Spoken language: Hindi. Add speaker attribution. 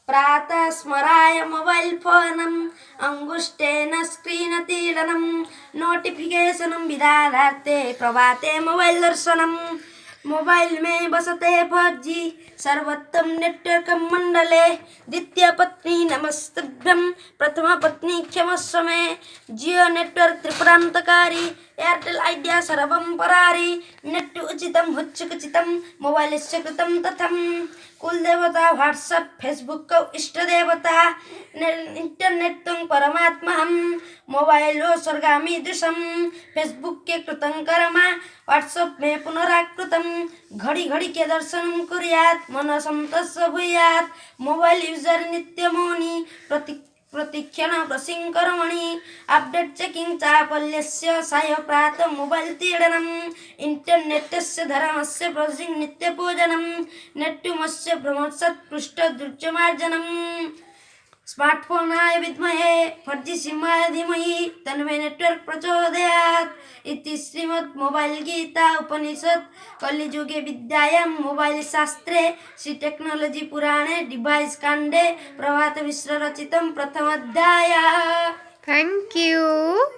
Speaker 1: प्रातः स्मराय मोबाइल फोनम अंगुष्ठेन स्क्रीन तीडनम नोटिफिकेशनम विधानार्थे प्रभाते मोबाइल दर्शनम मोबाइल में बसते 4G सर्वोत्तम नेटवर्क मंडले द्वितीय पत्नी नमस्तभ्यं प्रथम पत्नी क्षमस्व मे जियो नेटवर्क त्रिपुरांतकारी एयरटेल आइडिया सर्वं परारी नेट उचितं हुच्चुकुचितं मोबाइलस्य कृतं तथं कुलदेवता व्हाट्सएप फेसबुक इष्ट देवता इंटरनेट तुंग परमात्महं मोबाइल स्वर्गामी दृशम फेसबुक के कृतं कर्म व्हाट्सएप में पुनराकृतं घड़ी घड़ी के दर्शनं कुर्यात् मन संतस्य भूयात् मोबाइल यूजर नित्य मौनी प्रतिक्षण ब्रशिंग कर्मणि अपडेट चेकिंग चापल्यस्य साय प्रातः मोबाइल तीडनम इंटरनेटस्य धर्मस्य ब्रशिंग नित्य पूजनम नेट्टुमस्य भ्रमसत् पृष्ठ दुर्जमार्जनम स्मार्टफोनाय विद्महे 4G सिम्हाय धीमहि तन्मे नेटवर्क प्रचोदयात् इति श्रीमद् मोबाइल गीता उपनिषद कलिजुगे विद्यायां मोबाइल शास्त्रे श्री टेक्नोलॉजी पुराणे डिवाइस कांडे प्रभात मिश्र रचितं प्रथम अध्यायः।
Speaker 2: Thank you.